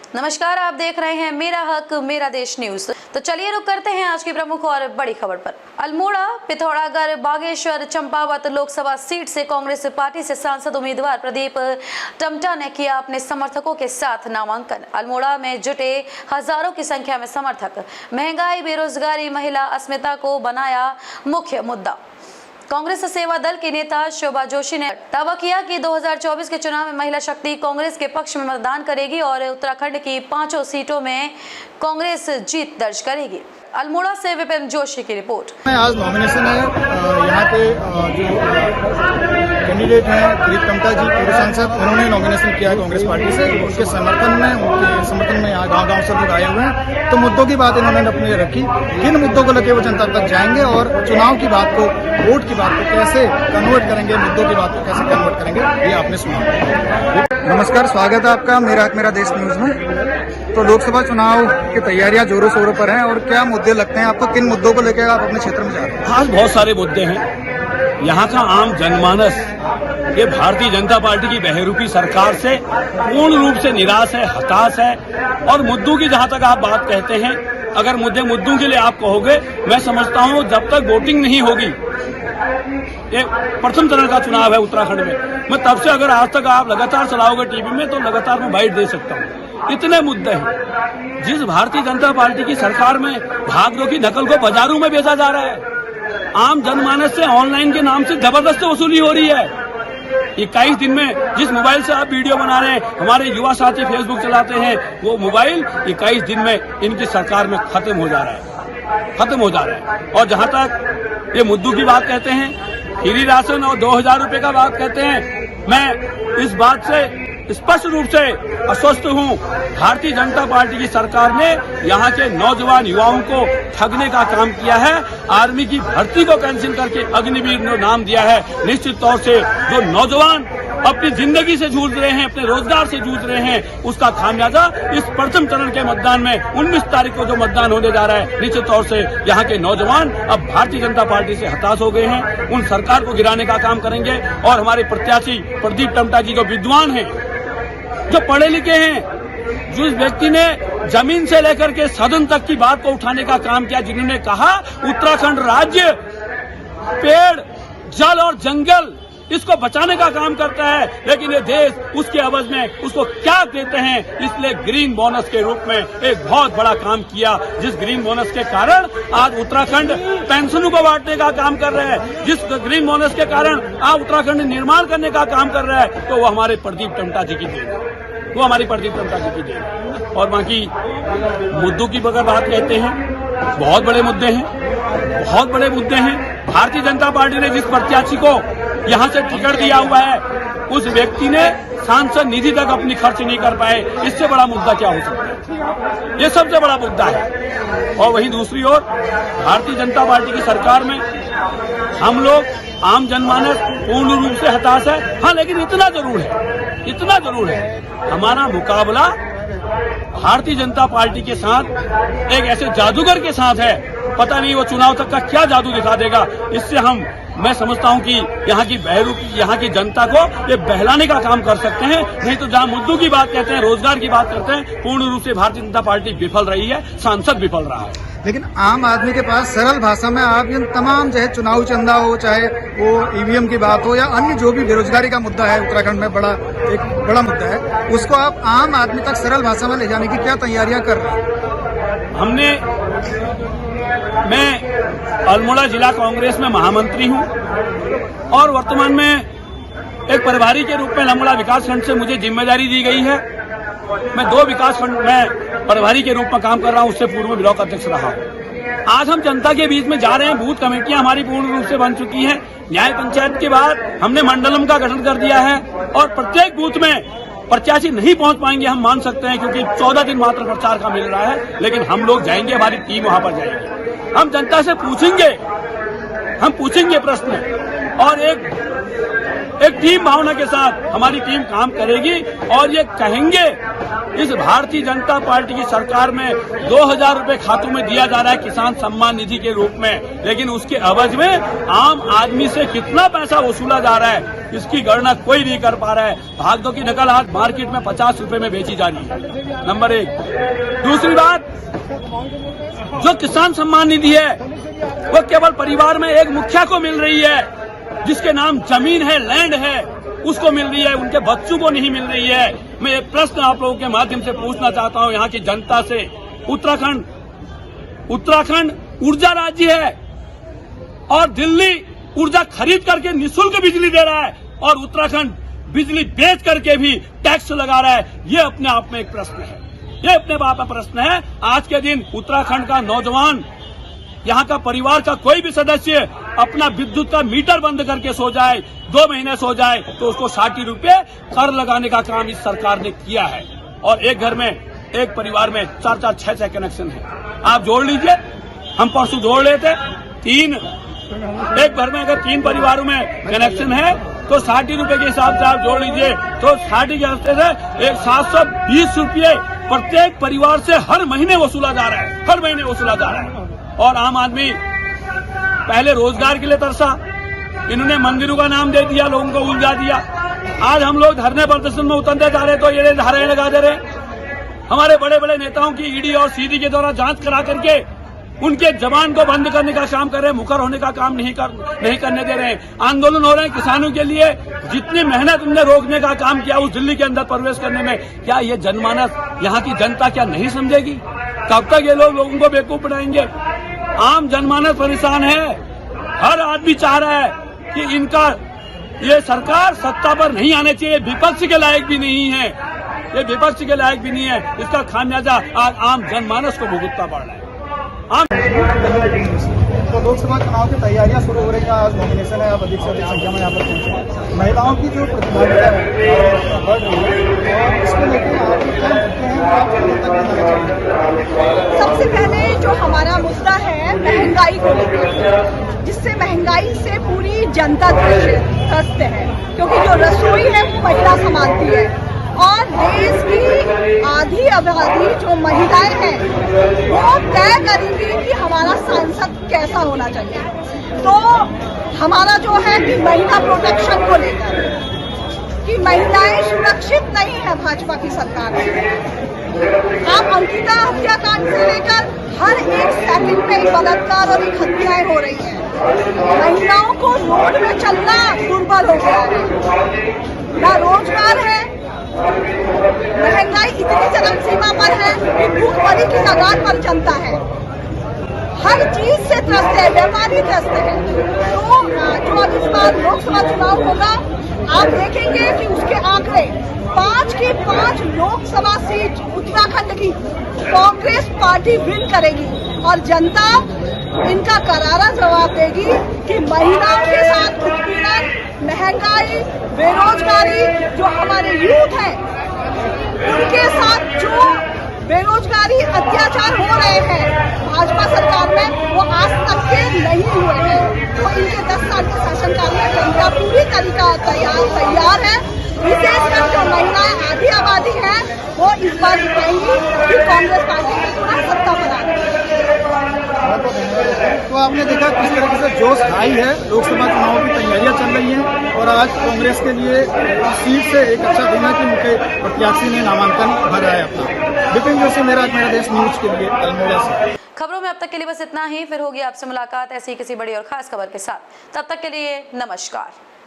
नमस्कार, आप देख रहे हैं मेरा हक मेरा देश न्यूज। तो चलिए रुक करते हैं आज की प्रमुख और बड़ी खबर पर। अल्मोड़ा, पिथौरागढ़, बागेश्वर, चंपावत लोकसभा सीट से कांग्रेस पार्टी से सांसद उम्मीदवार प्रदीप टम्टा ने किया अपने समर्थकों के साथ नामांकन। अल्मोड़ा में जुटे हजारों की संख्या में समर्थक। महंगाई, बेरोजगारी, महिला अस्मिता को बनाया मुख्य मुद्दा। कांग्रेस सेवा दल के नेता शोभा जोशी ने दावा किया कि 2024 के चुनाव में महिला शक्ति कांग्रेस के पक्ष में मतदान करेगी और उत्तराखंड की 5 सीटों में कांग्रेस जीत दर्ज करेगी। अल्मोड़ा से विपिन जोशी की रिपोर्ट। आज नॉमिनेशन है। यहाँ के जो कैंडिडेट हैं प्रदीप टम्टा जी, पूर्व सांसद, उन्होंने नॉमिनेशन किया है कांग्रेस पार्टी से। उनके समर्थन में यहाँ गांव-गांव से लोग आए हुए हैं। तो मुद्दों की बात इन्होंने अपने रखी, किन मुद्दों को लेकर वो जनता तक जाएंगे और चुनाव की बात को, वोट की बात को कैसे कन्वर्ट करेंगे, मुद्दों की बात को कैसे कन्वर्ट करेंगे, ये आपने सुना। नमस्कार, स्वागत है आपका मेरा हक मेरा देश न्यूज में। तो लोकसभा चुनाव की तैयारियां जोरों शोरों पर हैं और क्या मुद्दे लगते हैं आपको, किन मुद्दों को लेकर आप अपने क्षेत्र में जा रहे हैं? आज बहुत सारे मुद्दे हैं। यहाँ का आम जनमानस ये भारतीय जनता पार्टी की बहरूपी सरकार से पूर्ण रूप से निराश है, हताश है। और मुद्दों की जहाँ तक आप बात कहते हैं, अगर मुद्दों के लिए आप कहोगे, मैं समझता हूँ जब तक वोटिंग नहीं होगी, ये प्रथम चरण का चुनाव है उत्तराखंड में, मैं तब से अगर आज तक आप लगातार चलाओगे टीवी में तो लगातार मैं बाइट दे सकता हूँ। इतने मुद्दे हैं। जिस भारतीय जनता पार्टी की सरकार में भागदौड़ की नकल को बाजारों में बेचा जा रहा है, आम जनमानस से ऑनलाइन के नाम से जबरदस्त वसूली हो रही है। 21 दिन में जिस मोबाइल से आप वीडियो बना रहे हैं, हमारे युवा साथी फेसबुक चलाते हैं, वो मोबाइल 21 दिन में इनकी सरकार में खत्म हो जा रहा है। और जहां तक ये मुद्दों की बात कहते हैं, फ्री राशन और 2000 रुपए का बात कहते हैं, मैं इस बात से स्पष्ट रूप से अस्वस्थ हूं। भारतीय जनता पार्टी की सरकार ने यहाँ के नौजवान युवाओं को ठगने का काम किया है। आर्मी की भर्ती को कैंसिल करके अग्निवीर नाम दिया है। निश्चित तौर से जो नौजवान अपनी जिंदगी से जूझ रहे हैं, अपने रोजगार से जूझ रहे हैं, उसका खामियाजा इस प्रथम चरण के मतदान में 19 तारीख को जो मतदान होने जा रहा है, निश्चित तौर से यहाँ के नौजवान अब भारतीय जनता पार्टी से हताश हो गए हैं। उन सरकार को गिराने का काम करेंगे और हमारे प्रत्याशी प्रदीप टम्टा जी जो विद्वान हैं, जो पढ़े लिखे हैं, जिस व्यक्ति ने जमीन से लेकर के सदन तक की बात को उठाने का काम किया, जिन्होंने कहा उत्तराखंड राज्य पेड़, जल और जंगल इसको बचाने का काम करता है, लेकिन ये देश उसके एवज में उसको क्या देते हैं, इसलिए ग्रीन बोनस के रूप में एक बहुत बड़ा काम किया। जिस ग्रीन बोनस के कारण आज उत्तराखंड पेंशनों को बांटने का काम कर रहे हैं, जिस ग्रीन बोनस के कारण आज उत्तराखंड निर्माण करने का काम कर रहा है, तो वो हमारे प्रदीप टम्टा जी की देन है, वो हमारी प्रदीप टम्टा जी की देन है। और बाकी मुद्दों की अगर बात कहते हैं, बहुत बड़े मुद्दे हैं। भारतीय जनता पार्टी ने जिस प्रत्याशी को यहाँ से टिकट दिया हुआ है, उस व्यक्ति ने सांसद निधि तक अपनी खर्च नहीं कर पाए। इससे बड़ा मुद्दा क्या हो सकता है? ये सबसे बड़ा मुद्दा है। और वहीं दूसरी ओर भारतीय जनता पार्टी की सरकार में हम लोग आम जनमानस पूर्ण रूप से हताश है। हाँ, लेकिन इतना जरूर है, हमारा मुकाबला भारतीय जनता पार्टी के साथ एक ऐसे जादूगर के साथ है। पता नहीं वो चुनाव तक का क्या जादू दिखा देगा। इससे मैं समझता हूं कि यहाँ की जनता को ये बहलाने का काम कर सकते हैं। नहीं तो जहां मुद्दों की बात कहते हैं, रोजगार की बात करते हैं, पूर्ण रूप से भारतीय जनता पार्टी विफल रही है, सांसद विफल रहा है। लेकिन आम आदमी के पास सरल भाषा में आप इन तमाम चाहे चुनाव चंदा हो, चाहे वो ईवीएम की बात हो या अन्य जो भी बेरोजगारी का मुद्दा है उत्तराखंड में एक बड़ा मुद्दा है, उसको आप आम आदमी तक सरल भाषा में ले जाने की क्या तैयारियां कर रहे हैं? मैं अल्मोड़ा जिला कांग्रेस में महामंत्री हूं और वर्तमान में एक प्रभारी के रूप में अल्मोड़ा विकासखंड से मुझे जिम्मेदारी दी गई है। मैं 2 विकासखंड में प्रभारी के रूप में काम कर रहा हूं, उससे पूर्व में ब्लॉक अध्यक्ष रहा हूं। आज हम जनता के बीच में जा रहे हैं। बूथ कमेटियां हमारी पूर्ण रूप से बन चुकी हैं। न्याय पंचायत के बाद हमने मंडलम का गठन कर दिया है और प्रत्येक बूथ में प्रत्याशी नहीं पहुंच पाएंगे, हम मान सकते हैं, क्योंकि 14 दिन मात्र प्रचार का मिल रहा है। लेकिन हम लोग जाएंगे, हमारी टीम वहां पर जाएगी। हम जनता से पूछेंगे प्रश्न और एक एक टीम भावना के साथ हमारी टीम काम करेगी और ये कहेंगे इस भारतीय जनता पार्टी की सरकार में 2000 रुपए खातों में दिया जा रहा है किसान सम्मान निधि के रूप में, लेकिन उसके एवज में आम आदमी से कितना पैसा वसूला जा रहा है इसकी गणना कोई नहीं कर पा रहा है। भागदौड़ की नकल आज मार्केट में 50 रुपए में बेची जा रही है, नंबर एक। दूसरी बात, जो किसान सम्मान निधि है वो केवल परिवार में एक मुखिया को मिल रही है, जिसके नाम जमीन है, लैंड है, उसको मिल रही है, उनके बच्चों को नहीं मिल रही है। मैं एक प्रश्न आप लोगों के माध्यम से पूछना चाहता हूं यहाँ की जनता से। उत्तराखंड ऊर्जा राज्य है और दिल्ली ऊर्जा खरीद करके निःशुल्क बिजली दे रहा है और उत्तराखंड बिजली बेच करके भी टैक्स लगा रहा है। ये अपने आप में एक प्रश्न है, ये अपने आप में प्रश्न है। आज के दिन उत्तराखंड का नौजवान, यहाँ का परिवार का कोई भी सदस्य अपना विद्युत का मीटर बंद करके सो जाए, 2 महीने सो जाए, तो उसको 60 रुपए कर लगाने का काम इस सरकार ने किया है। और एक घर में, एक परिवार में 4-4, 6-6 कनेक्शन है। आप जोड़ लीजिए, हम परसों जोड़ लेते 3, एक घर में अगर 3 परिवारों में कनेक्शन है तो 60 रुपए के हिसाब से आप जोड़ लीजिए, तो 60 के हफ्ते से एक 720 रुपये प्रत्येक परिवार से हर महीने वसूला जा रहा है, हर महीने वसूला जा रहा है। और आम आदमी पहले रोजगार के लिए तरसा, इन्होंने मंदिरों का नाम दे दिया, लोगों को उलझा दिया। आज हम लोग धरने प्रदर्शन में उतरते जा रहे तो ये धाराएं लगा दे रहे। हमारे बड़े बड़े नेताओं की ईडी और सीडी के द्वारा जांच करा करके उनके जबान को बंद करने का काम कर रहे हैं, मुखर होने का काम नहीं करने दे रहे हैं। आंदोलन हो रहे हैं किसानों के लिए, जितनी मेहनत उनने रोकने का काम किया उस दिल्ली के अंदर प्रवेश करने में, क्या ये जनमानस यहाँ की जनता क्या नहीं समझेगी? कब तक ये लोगों को बेवकूफ बनाएंगे? आम जनमानस परेशान है, हर आदमी चाह रहा है कि इनका ये सरकार सत्ता पर नहीं आने चाहिए, विपक्ष के लायक भी नहीं है, ये विपक्ष के लायक भी नहीं है। इसका खामियाजा आज आम जनमानस को भुगतना पड़ रहा है। तो लोकसभा चुनाव की तैयारियां शुरू हो रही हैं, आज नॉमिनेशन है, आप अधिक से अधिक संख्या में यहाँ पर पहुंचे। महिलाओं की जो प्रतिभागिता है बढ़ रही है और इसको लेकर आप क्या करते हैं, आप सबसे पहले जो हमारा मुद्दा है महंगाई को लेकर, जिससे महंगाई से पूरी जनता त्रस्त है, क्योंकि जो रसोई है वो महिला संभालती है और देश की आधी आबादी जो महिलाएं हैं वो तय करेंगी कि हमारा सांसद कैसा होना चाहिए। तो हमारा जो है कि महिला प्रोटेक्शन को लेकर कि महिलाएं सुरक्षित नहीं है भाजपा की सरकार में। आप अंकिता हत्याकांड से लेकर हर एक सेकंड में एक बलात्कार और एक हत्याएं हो रही है। महिलाओं को रोड में चलना दुर्बल हो गया है, ना रोजगार है, महंगाई इतनी चरम सीमा पर है कि भूखमरी की कगार पर जनता है, हर चीज से त्रस्त है, व्यापारी त्रस्त है। तो जो अब इस बार लोकसभा चुनाव होगा, आप देखेंगे कि उसके आंकड़े 5 की 5 लोकसभा सीट उत्तराखंड की कांग्रेस पार्टी विन करेगी और जनता इनका करारा जवाब देगी कि महिलाओं के साथ उत्पीड़न, महंगाई, बेरोजगारी, जो हमारे यूथ है उनके साथ जो बेरोजगारी अत्याचार हो रहे हैं भाजपा सरकार में, वो आज तक के नहीं हुए हैं। तो इनके 10 साल के शासनकाल में जनता पूरी तरीका तैयार है। विशेषकर जो महिलाएं आधी आबादी है वो इस बार दिखाएंगी कि कांग्रेस पार्टी की पूरा सत्ता पर आ रही है। तो आपने देखा किस तरीके से जोश हाई है, लोकसभा चुनाव की तैयारियां चल रही हैं और आज कांग्रेस के लिए सीट से एक अच्छा दिन है कि मुख्य प्रत्याशी ने नामांकन भरा है अपना। विपिन जोशी, मेरा देश न्यूज के लिए अल्मोड़ा से। खबरों में अब तक के लिए बस इतना ही, फिर होगी आपसे मुलाकात ऐसी किसी बड़ी और खास खबर के साथ। तब तक के लिए नमस्कार।